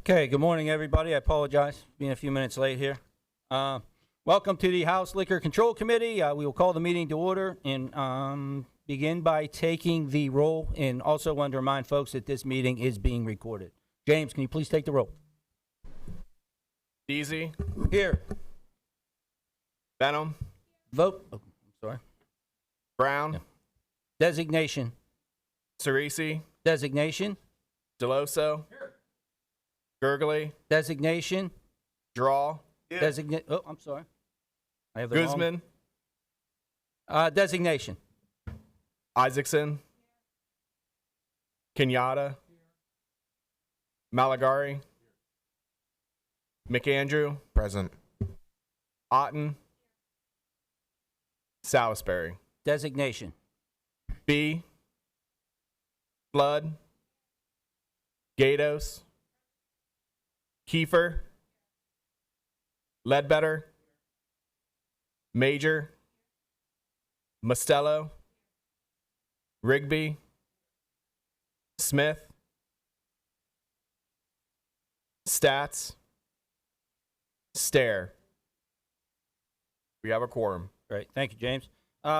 Okay, good morning, everybody. I apologize for being a few minutes late here. Welcome to the House Liquor Control Committee. We will call the meeting to order and begin by taking the roll, and also want to remind folks that this meeting is being recorded. James, can you please take the roll? Deasy, Here. Benham, Vote. Oh, I'm sorry. Brown, Yeah. Designation. Cerisi, Designation. Deloso, Gurgley, Designation. Draw, Designate. Oh, I'm sorry. I have the wrong. Guzman, Designation. Isaacson, Kenyatta, Malagari, McAndrew, Present. Otten, Salisbury, Designation. B, Flood, Gatos, Kiefer, Ledbetter, Major, Mostello, Rigby, Smith, Stats, Stare. We have a quorum. Great. Thank you, James.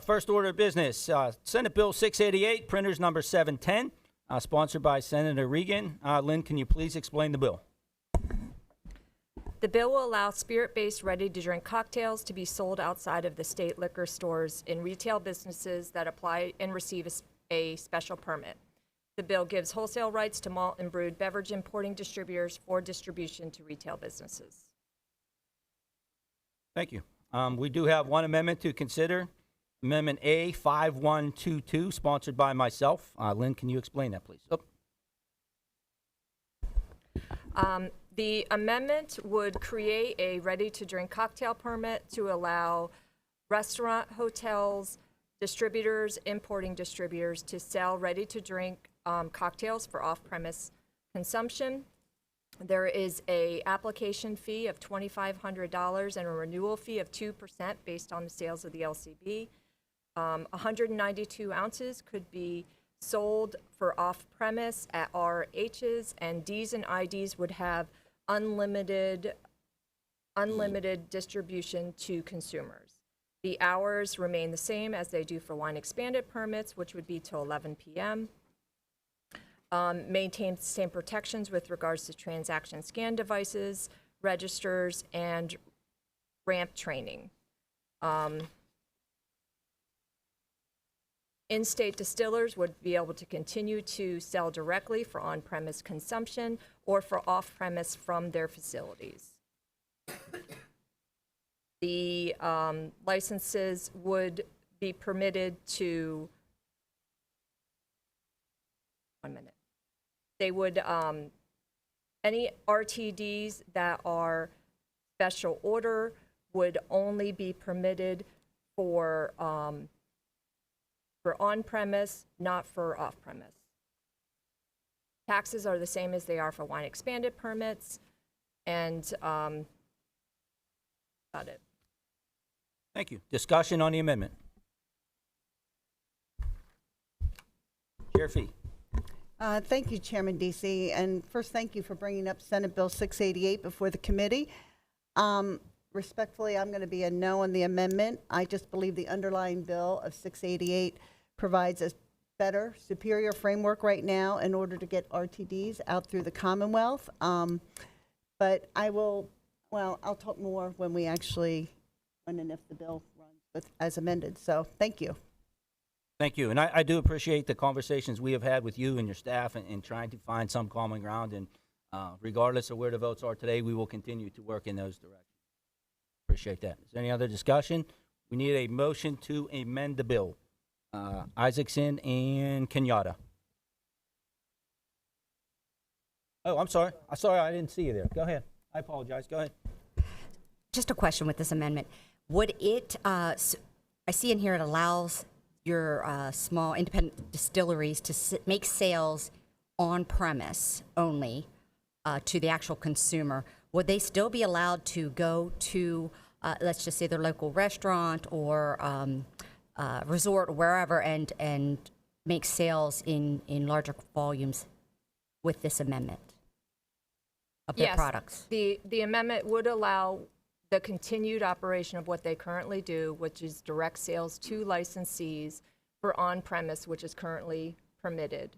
First order of business, Senate Bill 688, printers number 710, sponsored by Senator Regan. Lynn, can you please explain the bill? The bill will allow spirit-based ready-to-drink cocktails to be sold outside of the state liquor stores in retail businesses that apply and receive a special permit. The bill gives wholesale rights to malt and brewed beverage importing distributors for distribution to retail businesses. Thank you. We do have one amendment to consider, Amendment A 5122, sponsored by myself. Lynn, can you explain that, please? The amendment would create a ready-to-drink cocktail permit to allow restaurant, hotels, distributors, importing distributors to sell ready-to-drink cocktails for off-premise consumption. There is a application fee of $2,500 and a renewal fee of 2% based on the sales of the LCB. 192 ounces could be sold for off-premise at RHs, and Ds and IDs would have unlimited distribution to consumers. The hours remain the same as they do for wine expanded permits, which would be till 11 p.m. Maintains the same protections with regards to transaction scan devices, registers, and ramp training. In-state distillers would be able to continue to sell directly for on-premise consumption or for off-premise from their facilities. The licenses would be permitted to, they would, any RTDs that are special order would only be permitted for on-premise, not for off-premise. Taxes are the same as they are for wine expanded permits, and about it. Thank you. Discussion on the amendment. Chair Fee. Thank you, Chairman DC. And first, thank you for bringing up Senate Bill 688 before the committee. Respectfully, I'm going to be a no on the amendment. I just believe the underlying bill of 688 provides a better, superior framework right now in order to get RTDs out through the Commonwealth. But I'll talk more when we actually, when and if the bill runs as amended. So thank you. Thank you. And I do appreciate the conversations we have had with you and your staff in trying to find some common ground. And regardless of where the votes are today, we will continue to work in those directions. Appreciate that. Is there any other discussion? We need a motion to amend the bill. Isaacson and Kenyatta. Oh, I'm sorry. I didn't see you there. Go ahead. I apologize. Go ahead. Just a question with this amendment. Would it, I see in here it allows your small independent distilleries to make sales on premise only to the actual consumer. Would they still be allowed to go to, let's just say, their local restaurant or resort or wherever and make sales in larger volumes with this amendment of their Yes, products? the amendment would allow the continued operation of what they currently do, which is direct sales to licensees for on-premise, which is currently permitted.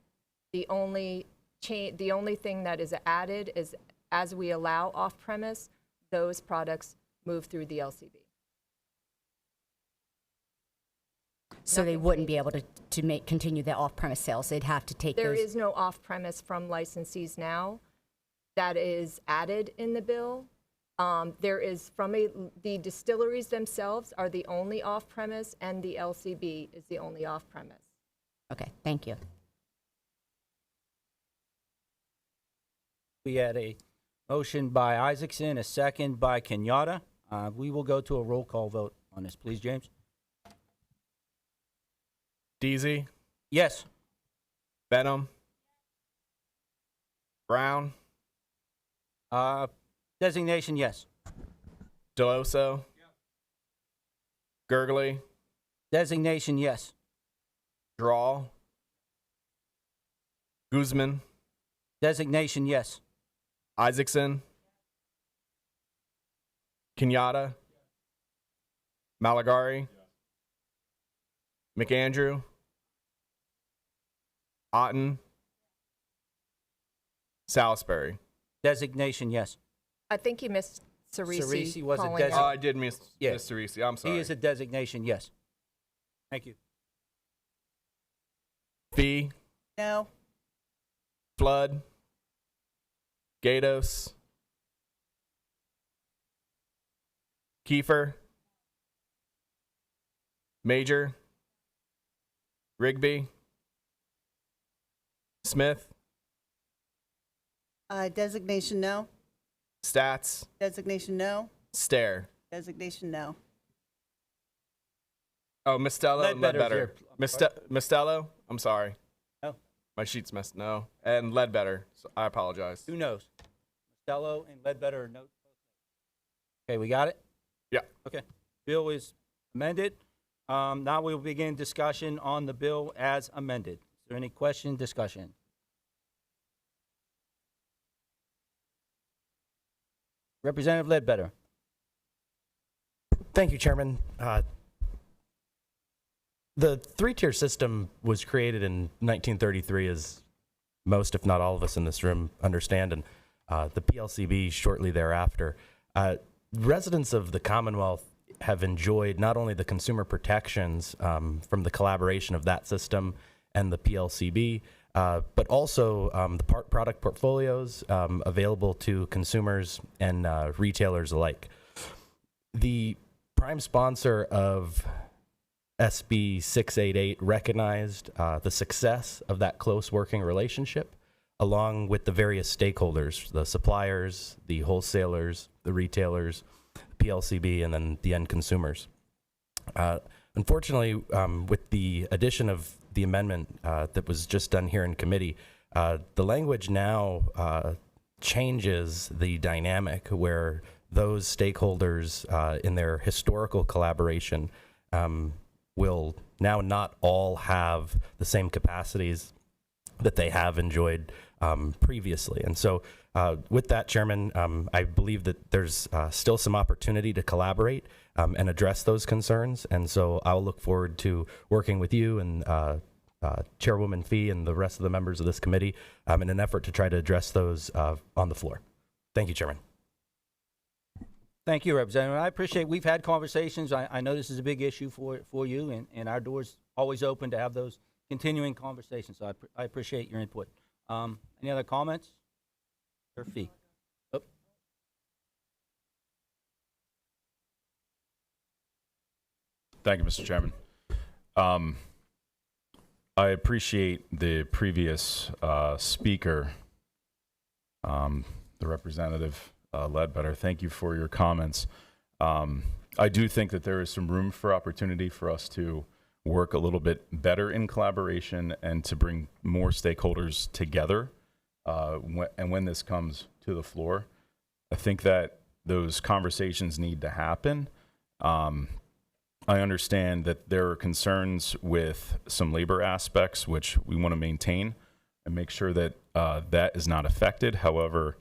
The only thing that is added is as we allow off-premise, those products move through the LCB. So they wouldn't be able to continue their off-premise sales. They'd have to take There those. is no off-premise from licensees now. That is added in the bill. There is the distilleries themselves are the only off-premise, and the LCB is the only off-premise. Okay, thank you. We had a motion by Isaacson, a second by Kenyatta. We will go to a roll call vote on this, please, James. DZ, Yes. Benham, Brown, Designation, yes. Deloso, Gurgley, Designation, yes. Drawl, Guzman, Designation, yes. Isaacson, Kenyatta, Malagari, McAndrew, Otten, Salisbury. Designation, yes. I think you missed Cerisi. Cerisi was a calling design- Oh, out. I did miss Yeah. Mr. Reese. I'm sorry. He is a designation, yes. Thank you. Fee, No. Flood, Gatos, Kiefer, Major, Rigby, Smith, Designation, no. Stats, Designation, no. Stare. Designation, no. Oh, Mistello and Ledbetter's Ledbetter. here. Mistello, I'm sorry. No. My sheet's messed. No. And Ledbetter. So I apologize. Who knows? Costello and Ledbetter are no. Okay, we got it? Yeah. Okay. Bill is amended. Now we will begin discussion on the bill as amended. Is there any question, discussion? Representative Ledbetter. Thank you, Chairman. The three-tier system was created in 1933, as most, if not all of us in this room understand, and the PLCB shortly thereafter. Residents of the Commonwealth have enjoyed not only the consumer protections from the collaboration of that system and the PLCB, but also the product portfolios available to consumers and retailers alike. The prime sponsor of SB 688 recognized the success of that close working relationship, along with the various stakeholders, the suppliers, the wholesalers, the retailers, PLCB, and then the end consumers. Unfortunately, with the addition of the amendment that was just done here in committee, the language now changes the dynamic where those stakeholders in their historical collaboration will now not all have the same capacities that they have enjoyed previously. And so with that, Chairman, I believe that there's still some opportunity to collaborate and address those concerns. And so I'll look forward to working with you and Chairwoman Fee and the rest of the members of this committee in an effort to try to address those on the floor. Thank you, Chairman. Thank you, Representative. I appreciate, we've had conversations. I know this is a big issue for you, and our door's always open to have those continuing conversations. So I appreciate your input. Any other comments? Or Fee? Oh. Thank you, Mr. Chairman. I appreciate the previous speaker, the Representative Ledbetter. Thank you for your comments. I do think that there is some room for opportunity for us to work a little bit better in collaboration and to bring more stakeholders together when this comes to the floor. I think that those conversations need to happen. I understand that there are concerns with some labor aspects, which we want to maintain and make sure that that is not affected. However,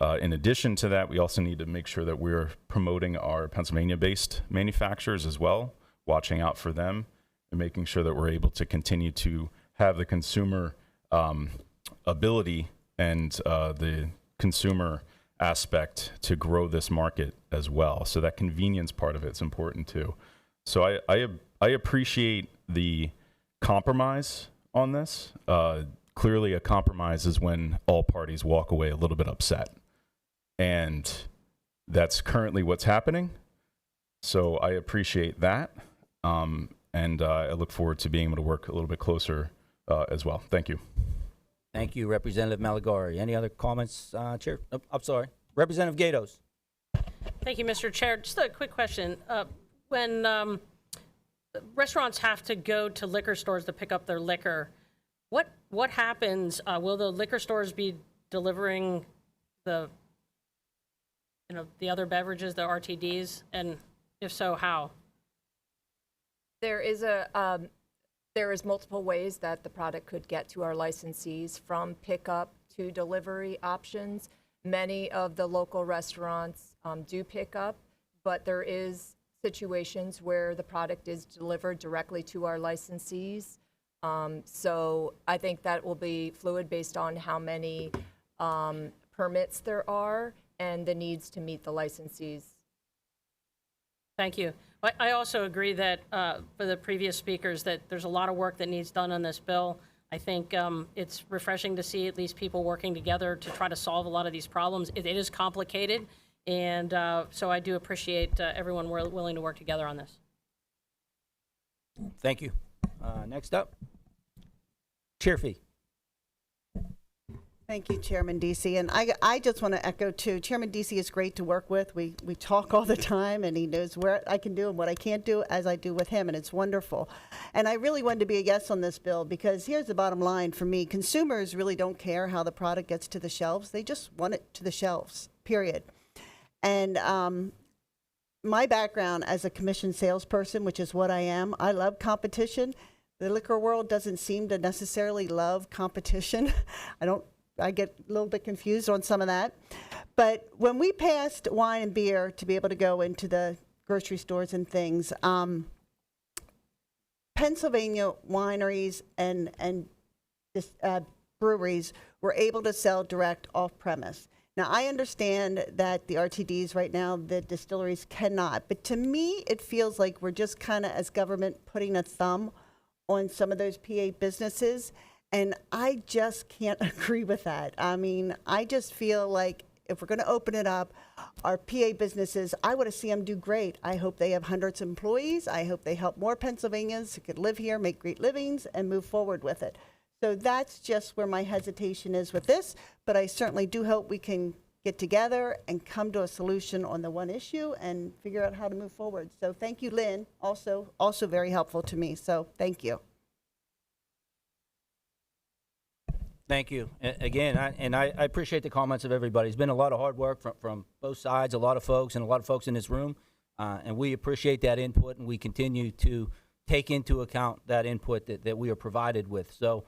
In addition to that, we also need to make sure that we're promoting our Pennsylvania-based manufacturers as well, watching out for them, and making sure that we're able to continue to have the consumer ability and the consumer aspect to grow this market as well. So that convenience part of it's important too. So I appreciate the compromise on this. Clearly, a compromise is when all parties walk away a little bit upset. And that's currently what's happening. So I appreciate that. And I look forward to being able to work a little bit closer as well. Thank you. Thank you, Representative Malagari. Any other comments, Chair? Oh, I'm sorry. Representative Gatos. Thank you, Mr. Chair. Just a quick question. When restaurants have to go to liquor stores to pick up their liquor, what happens? Will the liquor stores be delivering the other beverages, the RTDs, and if so, how? There is multiple ways that the product could get to our licensees, from pickup to delivery options. Many of the local restaurants do pick up, but there is situations where the product is delivered directly to our licensees. So I think that will be fluid based on how many permits there are and the needs to meet the licensees. Thank you. I also agree that, for the previous speakers, that there's a lot of work that needs done on this bill. I think it's refreshing to see at least people working together to try to solve a lot of these problems. It is complicated, and so I do appreciate everyone willing to work together on this. Thank you. Next up, Chair Fee. Thank you, Chairman Deasy. And I just want to echo, too, Chairman Deasy is great to work with. We talk all the time, and he knows where I can do and what I can't do, as I do with him, and it's wonderful. And I really wanted to be a yes on this bill, because here's the bottom line for me. Consumers really don't care how the product gets to the shelves. They just want it to the shelves, period. And my background as a commission salesperson, which is what I am, I love competition. The liquor world doesn't seem to necessarily love competition. I get a little bit confused on some of that. But when we passed wine and beer to be able to go into the grocery stores and things, Pennsylvania wineries and breweries were able to sell direct off-premise. Now, I understand that the RTDs right now, the distilleries cannot. But to me, it feels like we're just kind of, as government, putting a thumb on some of those PA businesses. And I just can't agree with that. I mean, I just feel like if we're going to open it up, our PA businesses, I want to see them do great. I hope they have hundreds of employees. I hope they help more Pennsylvanians who could live here, make great livings, and move forward with it. So that's just where my hesitation is with this. But I certainly do hope we can get together and come to a solution on the one issue and figure out how to move forward. So thank you, Lynn. Also very helpful to me. So thank you. Thank you. Again, I appreciate the comments of everybody. It's been a lot of hard work from both sides, a lot of folks in this room, and we appreciate that input, and we continue to take into account that input that we are provided with. So,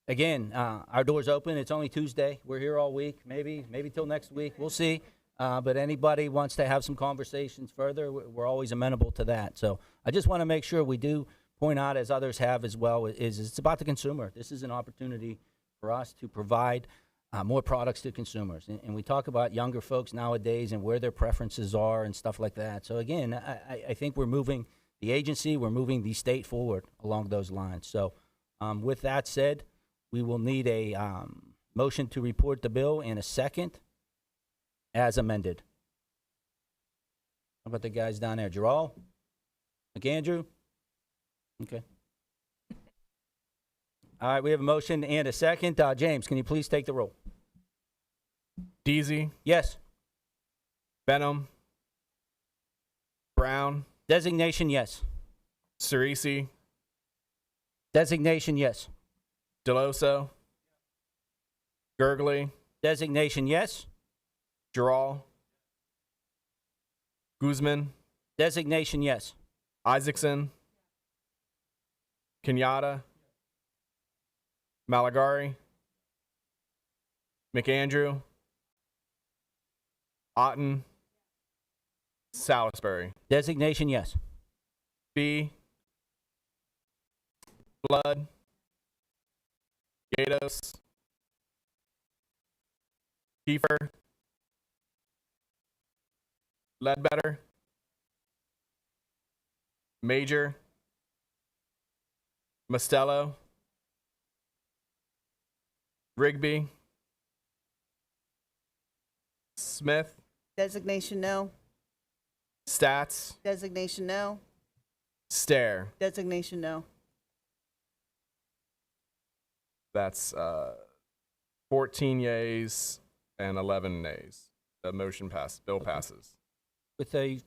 again, our door's open. It's only Tuesday. We're here all week, maybe till next week. We'll see. But anybody wants to have some conversations further, we're always amenable to that. So I just want to make sure we do point out, as others have as well, is it's about the consumer. This is an opportunity for us to provide more products to consumers. And we talk about younger folks nowadays and where their preferences are and stuff like that. So again, I think we're moving the agency, we're moving the state forward along those lines. So with that said, we will need a motion to report the bill in a second as amended. How about the guys down there? Gerald? McAndrew? Okay. All right, we have a motion and a second. James, can you please take the roll? Deasy, Yes. Benham, Brown, Designation, yes. Cerisi, Designation, yes. Deloso, Gurgley, Designation, yes. Giral, Guzman, Designation, yes. Isaacson, Kenyatta, Malagari, McAndrew, Otten, Salisbury. Designation, yes. B, Blood, Gatos, Kiefer, Ledbetter, Major, Mostello, Rigby, Smith, Designation no. Stats, Designation no. Stare. Designation no. That's 14 yeas and 11 nays. The bill passes. With a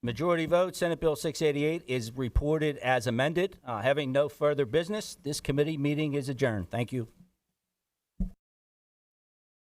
majority vote, Senate Bill 688 is reported as amended. Having no further business, this committee meeting is adjourned. Thank you.